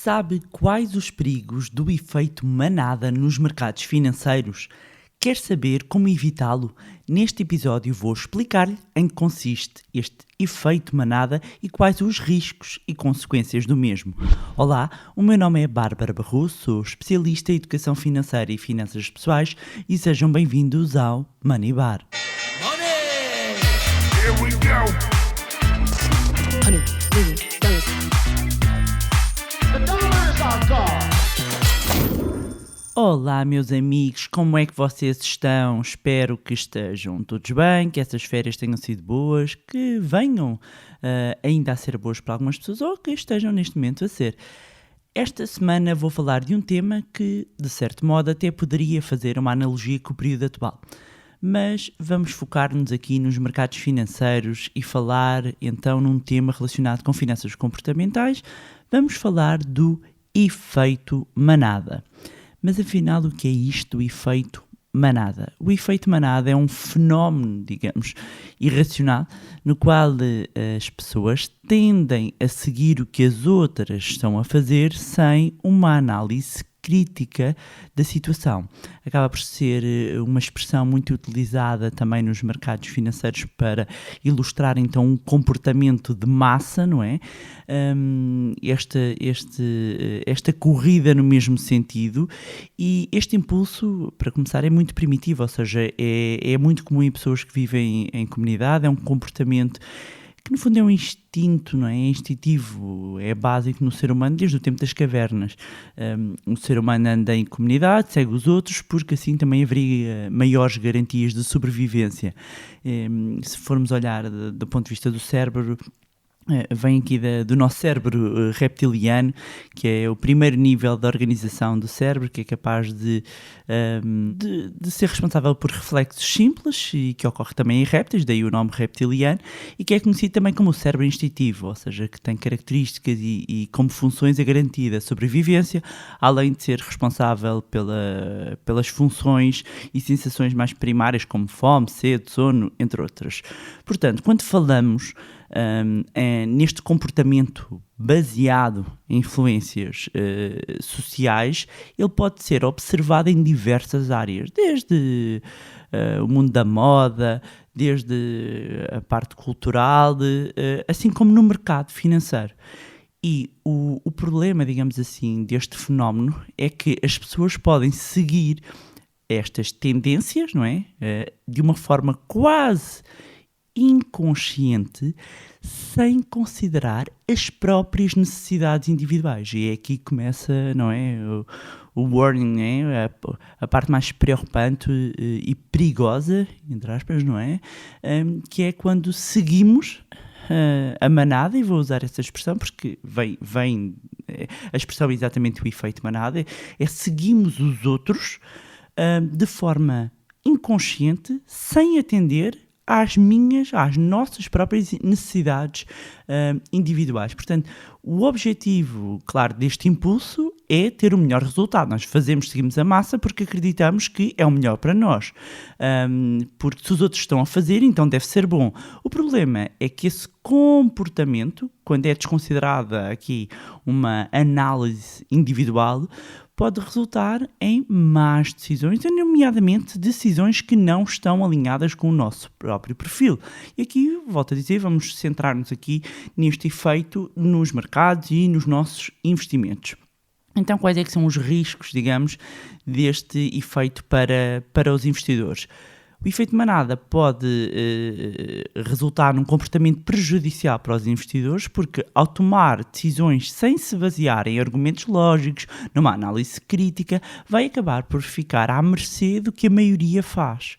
Sabe quais os perigos do efeito manada nos mercados financeiros? Quer saber como evitá-lo? Neste episódio vou explicar-lhe em que consiste este efeito manada e quais os riscos e consequências do mesmo. Olá, o meu nome é Bárbara Barroso, sou especialista em educação financeira e finanças pessoais e sejam bem-vindos ao Money Bar. Money! Here we go! Honey, baby, dollars. The dollar is our god! Olá meus amigos, como é que vocês estão? Espero que estejam todos bem, que essas férias tenham sido boas, que venham ainda a ser boas para algumas pessoas ou que estejam neste momento a ser. Esta semana vou falar de um tema que, de certo modo, até poderia fazer uma analogia com o período atual. Mas vamos focar-nos aqui nos mercados financeiros e falar então num tema relacionado com finanças comportamentais. Vamos falar do efeito manada. Mas afinal, o que é isto do efeito manada? O efeito manada é um fenómeno, digamos, irracional, no qual as pessoas tendem a seguir o que as outras estão a fazer sem uma análise crítica da situação. Acaba por ser uma expressão muito utilizada também nos mercados financeiros para ilustrar então um comportamento de massa, não é? Esta corrida no mesmo sentido, e este impulso, para começar, é muito primitivo, ou seja, é muito comum em pessoas que vivem em comunidade, é um comportamento que no fundo é um instinto, não é? É instintivo, é básico no ser humano desde o tempo das cavernas. O ser humano anda em comunidade, segue os outros, porque assim também haveria maiores garantias de sobrevivência. Se formos olhar do ponto de vista do cérebro, vem aqui do nosso cérebro reptiliano, que é o primeiro nível da organização do cérebro, que é capaz de ser responsável por reflexos simples e que ocorre também em répteis, daí o nome reptiliano, e que é conhecido também como o cérebro instintivo, ou seja, que tem características e como funções a garantia da sobrevivência, além de ser responsável pelas funções e sensações mais primárias como fome, sede, sono, entre outras. Portanto, quando falamos neste comportamento baseado em influências sociais, ele pode ser observado em diversas áreas, desde o mundo da moda, desde a parte cultural, assim como no mercado financeiro. E o problema, digamos assim, deste fenómeno é que as pessoas podem seguir estas tendências, não é? De uma forma quase inconsciente, sem considerar as próprias necessidades individuais. E é aqui que começa, não é, o warning, é? A parte mais preocupante e perigosa, entre aspas, não é? Que é quando seguimos a manada, e vou usar essa expressão porque vem a expressão é exatamente o efeito manada, é seguimos os outros de forma inconsciente, sem atender às nossas próprias necessidades individuais. Portanto, o objetivo, claro, deste impulso é ter o melhor resultado. Nós seguimos a massa porque acreditamos que é o melhor para nós. Porque se os outros estão a fazer, então deve ser bom. O problema é que esse comportamento, quando é desconsiderada aqui uma análise individual, pode resultar em más decisões, nomeadamente decisões que não estão alinhadas com o nosso próprio perfil. E aqui, volto a dizer, vamos centrar-nos aqui neste efeito nos mercados e nos nossos investimentos. Então, quais é que são os riscos, digamos, deste efeito para os investidores? O efeito manada pode resultar num comportamento prejudicial para os investidores, porque ao tomar decisões sem se basear em argumentos lógicos, numa análise crítica, vai acabar por ficar à mercê do que a maioria faz.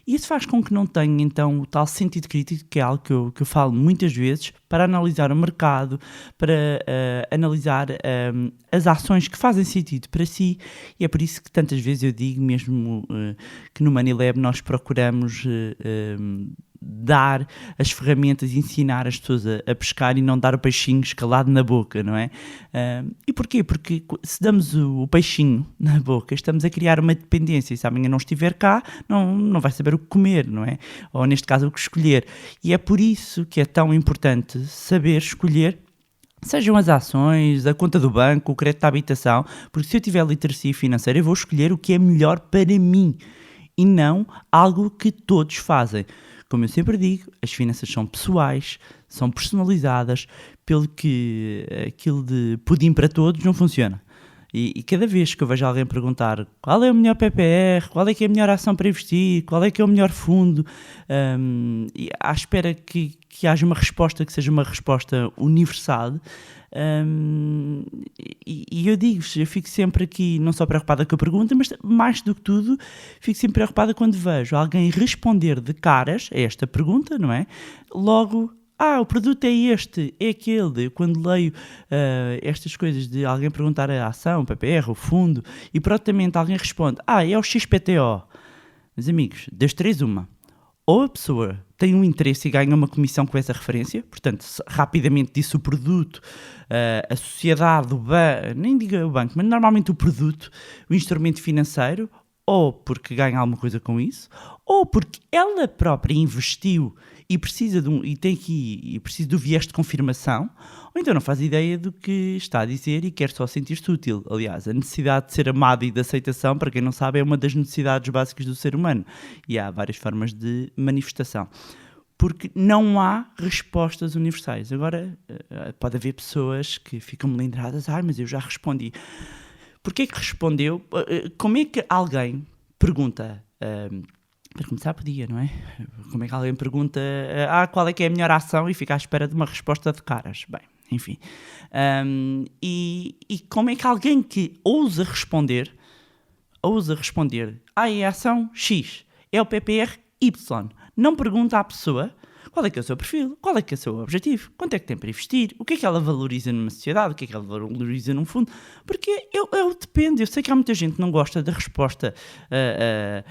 E isso faz com que não tenha, então, o tal sentido crítico, que é algo que eu falo muitas vezes, para analisar o mercado, para analisar as ações que fazem sentido para si. E é por isso que tantas vezes eu digo mesmo que no Money Lab nós procuramos dar as ferramentas e ensinar as pessoas a pescar e não dar o peixinho escalado na boca, não é? E porquê? Porque se damos o peixinho na boca, estamos a criar uma dependência, e se amanhã não estiver cá, não vai saber o que comer, não é? Ou neste caso o que escolher. E é por isso que é tão importante saber escolher Sejam as ações, a conta do banco, o crédito à habitação, porque se eu tiver literacia financeira eu vou escolher o que é melhor para mim e não algo que todos fazem. Como eu sempre digo, as finanças são pessoais, são personalizadas, pelo que aquilo de pudim para todos não funciona. E cada vez que eu vejo alguém perguntar qual é o melhor PPR, qual é que é a melhor ação para investir, qual é que é o melhor fundo, e à espera que haja uma resposta que seja uma resposta universal, e eu digo-vos, eu fico sempre aqui não só preocupada com a pergunta, mas mais do que tudo, fico sempre preocupada quando vejo alguém responder de caras a esta pergunta, não é? Logo, o produto é este, é aquele. Eu, quando leio estas coisas de alguém perguntar a ação, o PPR, o fundo, e prontamente alguém responde, é o XPTO. Meus amigos, das três uma. Ou a pessoa tem um interesse e ganha uma comissão com essa referência, portanto, rapidamente disse o produto, a sociedade, o banco, nem digo o banco, mas normalmente o produto, o instrumento financeiro, ou porque ganha alguma coisa com isso, ou porque ela própria investiu e precisa precisa do viés de confirmação, ou então não faz ideia do que está a dizer e quer só sentir-se útil. Aliás, a necessidade de ser amado e de aceitação, para quem não sabe, é uma das necessidades básicas do ser humano. E há várias formas de manifestação. Porque não há respostas universais. Agora, pode haver pessoas que ficam melindradas, mas eu já respondi. Porquê que respondeu? Como é que alguém pergunta... para começar podia, não é? Como é que alguém pergunta qual é que é a melhor ação e fica à espera de uma resposta de caras? Bem, enfim. E como é que alguém que ousa responder é a ação X, é o PPR Y, não pergunta à pessoa qual é que é o seu perfil, qual é que é o seu objetivo, quanto é que tem para investir, o que é que ela valoriza numa sociedade, o que é que ela valoriza num fundo, porque eu depende, eu sei que há muita gente que não gosta da resposta,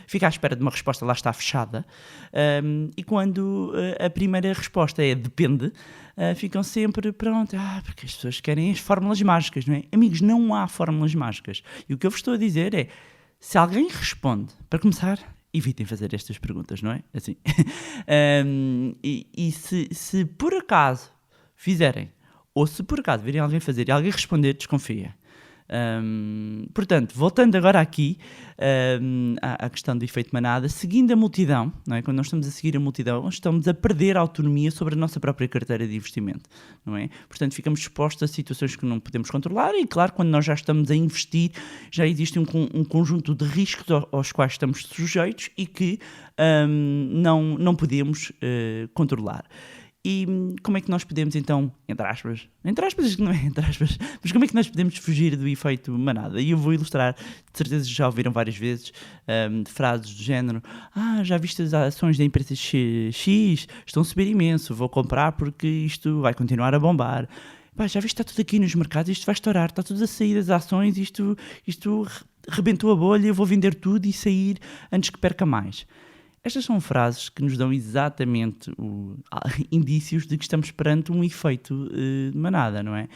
fica à espera de uma resposta lá está fechada, e quando a primeira resposta é depende, ficam sempre pronto, porque as pessoas querem as fórmulas mágicas, não é? Amigos, não há fórmulas mágicas, e o que eu vos estou a dizer é, se alguém responde, para começar, evitem fazer estas perguntas, não é? Assim. Se por acaso fizerem, ou se por acaso virem alguém fazer e alguém responder, desconfia. Portanto, voltando agora aqui à questão do efeito manada, seguindo a multidão, não é? Quando nós estamos a seguir a multidão, estamos a perder a autonomia sobre a nossa própria carteira de investimento, não é? Portanto, ficamos expostos a situações que não podemos controlar e, claro, quando nós já estamos a investir, já existe um conjunto de riscos aos quais estamos sujeitos e que não podemos controlar. E como é que nós podemos então, entre aspas, não é entre aspas, mas como é que nós podemos fugir do efeito manada? E eu vou ilustrar, de certeza já ouviram várias vezes, frases do género, já viste as ações da empresa X, estão a subir imenso, vou comprar porque isto vai continuar a bombar. Já viste, está tudo aqui nos mercados, isto vai estourar, está tudo a sair das ações, isto rebentou a bolha, eu vou vender tudo e sair antes que perca mais. Estas são frases que nos dão exatamente indícios de que estamos perante um efeito de manada, não é?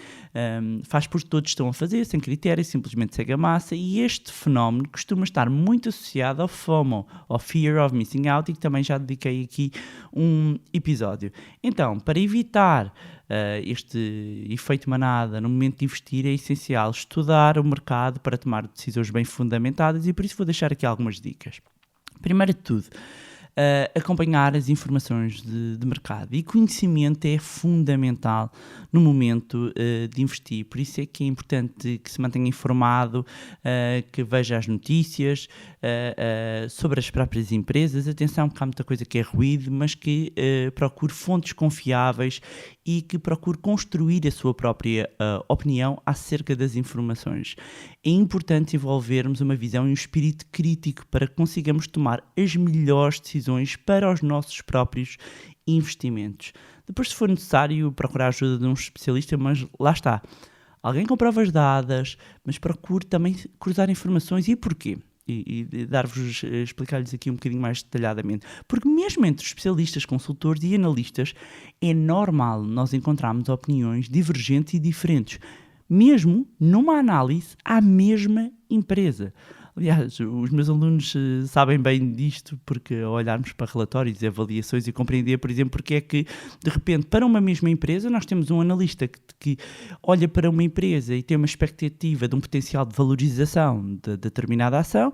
Faz por todos estão a fazer, sem critério, simplesmente segue a massa, e este fenómeno costuma estar muito associado ao FOMO, ao Fear of Missing Out, e que também já dediquei aqui um episódio. Então, para evitar este efeito manada no momento de investir, é essencial estudar o mercado para tomar decisões bem fundamentadas, e por isso vou deixar aqui algumas dicas. Primeiro de tudo, acompanhar as informações de mercado, e conhecimento é fundamental no momento de investir, por isso é que é importante que se mantenha informado, que veja as notícias sobre as próprias empresas. Atenção, que há muita coisa que é ruído, mas que procure fontes confiáveis e que procure construir a sua própria opinião acerca das informações. É importante envolvermos uma visão e um espírito crítico para que consigamos tomar as melhores decisões para os nossos próprios investimentos. Depois, se for necessário, procurar a ajuda de um especialista, mas lá está. Alguém com provas dadas, mas procure também cruzar informações. E porquê? E explicar-lhes aqui um bocadinho mais detalhadamente. Porque mesmo entre especialistas, consultores e analistas, é normal nós encontrarmos opiniões divergentes e diferentes, mesmo numa análise à mesma empresa. Aliás, os meus alunos sabem bem disto, porque ao olharmos para relatórios e avaliações e compreender, por exemplo, porque é que, de repente, para uma mesma empresa, nós temos um analista que olha para uma empresa e tem uma expectativa de um potencial de valorização de determinada ação,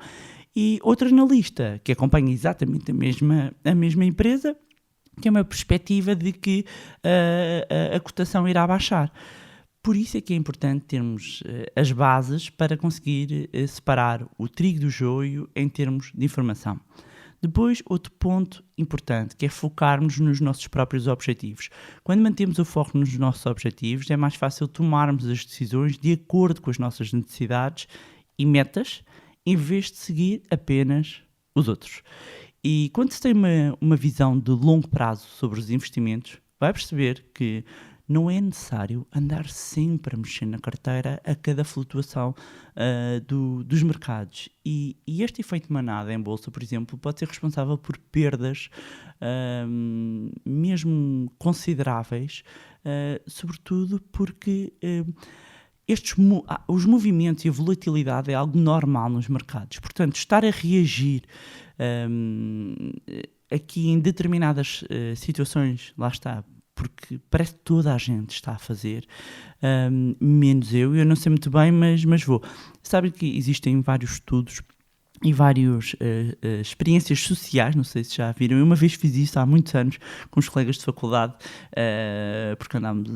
e outro analista que acompanha exatamente a mesma empresa, que é uma perspectiva de que a cotação irá baixar. Por isso é que é importante termos as bases para conseguir separar o trigo do joio em termos de informação. Depois, outro ponto importante, que é focarmos nos nossos próprios objetivos. Quando mantemos o foco nos nossos objetivos, é mais fácil tomarmos as decisões de acordo com as nossas necessidades e metas, em vez de seguir apenas os outros. E quando se tem uma visão de longo prazo sobre os investimentos, vai perceber que não é necessário andar sempre a mexer na carteira a cada flutuação dos mercados. E este efeito manada em bolsa, por exemplo, pode ser responsável por perdas mesmo consideráveis, sobretudo porque os movimentos e a volatilidade é algo normal nos mercados. Portanto, estar a reagir aqui em determinadas situações, lá está, porque parece que toda a gente está a fazer, menos eu não sei muito bem, mas vou. Sabe que existem vários estudos e várias experiências sociais, não sei se já viram. Eu uma vez fiz isso há muitos anos com os colegas de faculdade, porque andámos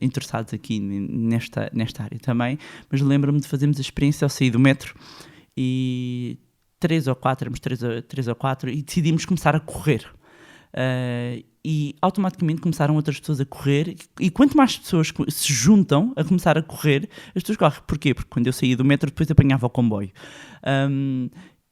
interessados aqui nesta área também, mas lembro-me de fazermos a experiência ao sair do metro e 3 ou 4, e decidimos começar a correr. E automaticamente começaram outras pessoas a correr, e quanto mais pessoas se juntam a começar a correr, as pessoas correm. Porquê? Porque quando eu saía do metro depois apanhava o comboio.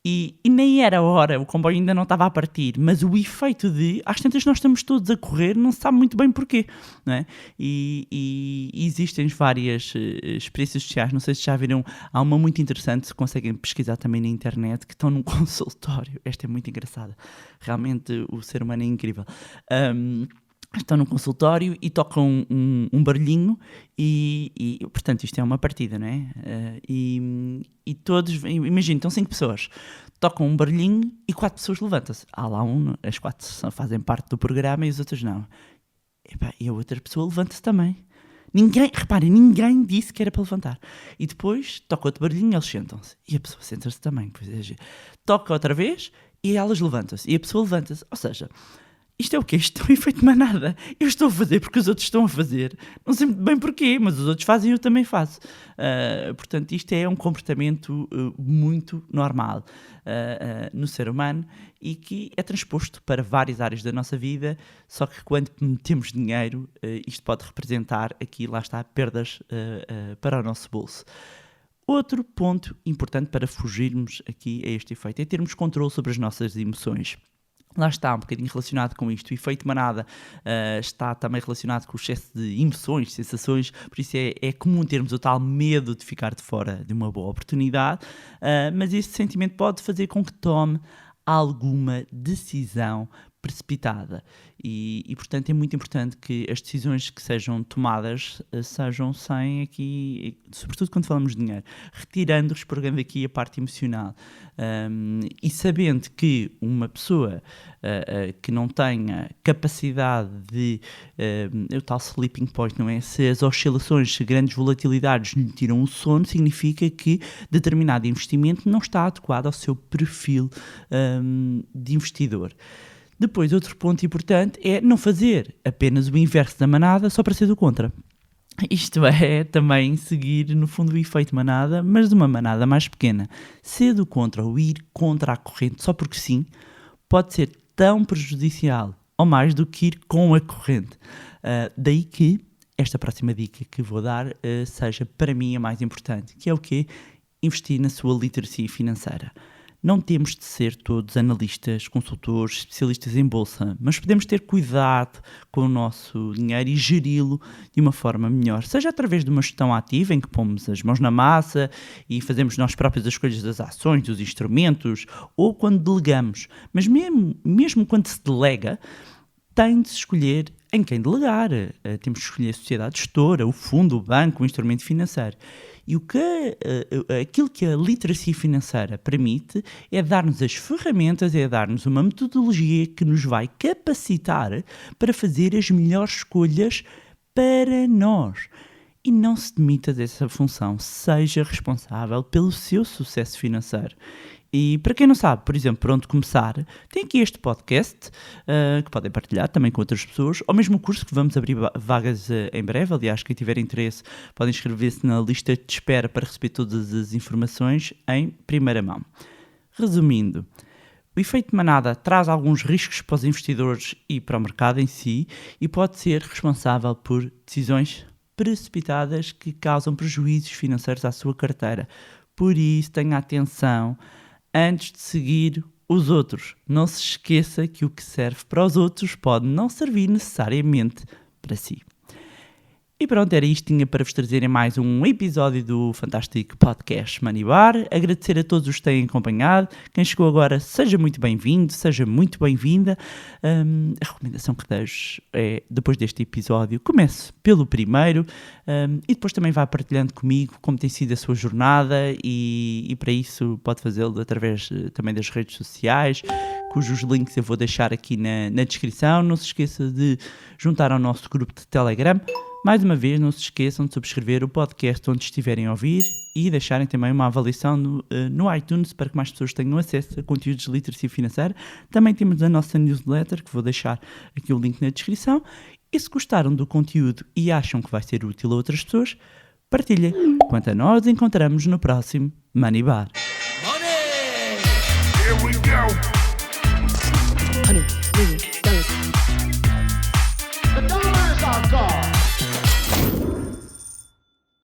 E nem era a hora, o comboio ainda não estava a partir, mas o efeito de, às tantas nós estamos todos a correr, não se sabe muito bem porquê, não é? E existem várias experiências sociais, não sei se já viram, há uma muito interessante, se conseguem pesquisar também na internet, que estão num consultório. Esta é muito engraçada, realmente o ser humano é incrível. Estão num consultório e tocam um barulhinho e portanto isto é uma partida, não é? E todos, imagina, estão 5 pessoas, tocam um barulhinho e 4 pessoas levantam-se. Há lá as 4 fazem parte do programa e os outros não. E a outra pessoa levanta-se também. Ninguém disse que era para levantar. E depois toca outro barulhinho e eles sentam-se. E a pessoa senta-se também. Toca outra vez e elas levantam-se. E a pessoa levanta-se. Ou seja, isto é o quê? Isto é um efeito manada. Eu estou a fazer porque os outros estão a fazer. Não sei muito bem porquê, mas os outros fazem e eu também faço. Portanto, isto é um comportamento muito normal no ser humano e que é transposto para várias áreas da nossa vida, só que quando metemos dinheiro, isto pode representar aqui, lá está, perdas para o nosso bolso. Outro ponto importante para fugirmos aqui a este efeito é termos controle sobre as nossas emoções. Lá está, um bocadinho relacionado com isto. O efeito manada está também relacionado com o excesso de emoções, sensações, por isso é comum termos o tal medo de ficar de fora de uma boa oportunidade, mas este sentimento pode fazer com que tome alguma decisão precipitada e portanto é muito importante que as decisões que sejam tomadas sejam sem aqui, sobretudo quando falamos de dinheiro, retirando, expurgando aqui a parte emocional e sabendo que uma pessoa que não tenha capacidade de o tal sleeping point, não é? Se as oscilações, se grandes volatilidades lhe tiram o sono, significa que determinado investimento não está adequado ao seu perfil de investidor. Depois, outro ponto importante é não fazer apenas o inverso da manada só para ser do contra. Isto é também seguir, no fundo, o efeito manada, mas de uma manada mais pequena. Ser do contra ou ir contra a corrente só porque sim, pode ser tão prejudicial ou mais do que ir com a corrente. Daí que esta próxima dica que vou dar seja para mim a mais importante, que é o quê? Investir na sua literacia financeira. Não temos de ser todos analistas, consultores, especialistas em bolsa, mas podemos ter cuidado com o nosso dinheiro e geri-lo de uma forma melhor, seja através de uma gestão ativa em que pomos as mãos na massa e fazemos nós próprios as escolhas das ações, dos instrumentos, ou quando delegamos. Mas mesmo quando se delega, tem de se escolher em quem delegar. Temos de escolher a sociedade gestora, o fundo, o banco, o instrumento financeiro. E aquilo que a literacia financeira permite é dar-nos as ferramentas, é dar-nos uma metodologia que nos vai capacitar para fazer as melhores escolhas para nós. E não se demita dessa função, seja responsável pelo seu sucesso financeiro. E para quem não sabe, por exemplo, por onde começar, tem aqui este podcast que podem partilhar também com outras pessoas, ou mesmo o curso que vamos abrir vagas em breve. Aliás, quem tiver interesse pode inscrever-se na lista de espera para receber todas as informações em primeira mão. Resumindo, o efeito de manada traz alguns riscos para os investidores e para o mercado em si e pode ser responsável por decisões precipitadas que causam prejuízos financeiros à sua carteira. Por isso, tenha atenção antes de seguir os outros. Não se esqueça que o que serve para os outros pode não servir necessariamente para si. E pronto, era isto que tinha para vos trazer em mais um episódio do fantástico podcast Money Bar. Agradecer a todos os que têm acompanhado. Quem chegou agora, seja muito bem-vindo, seja muito bem-vinda. A recomendação que deixo é, depois deste episódio, comece pelo primeiro e depois também vá partilhando comigo como tem sido a sua jornada e para isso pode fazê-lo através também das redes sociais, cujos links eu vou deixar aqui na descrição. Não se esqueça de juntar ao nosso grupo de Telegram. Mais uma vez, não se esqueçam de subscrever o podcast onde estiverem a ouvir e deixarem também uma avaliação no iTunes para que mais pessoas tenham acesso a conteúdos de literacia financeira. Também temos a nossa newsletter, que vou deixar aqui o link na descrição. E se gostaram do conteúdo e acham que vai ser útil a outras pessoas, partilhem. Quanto a nós, encontramos no próximo Money Bar. Here we go. 100 million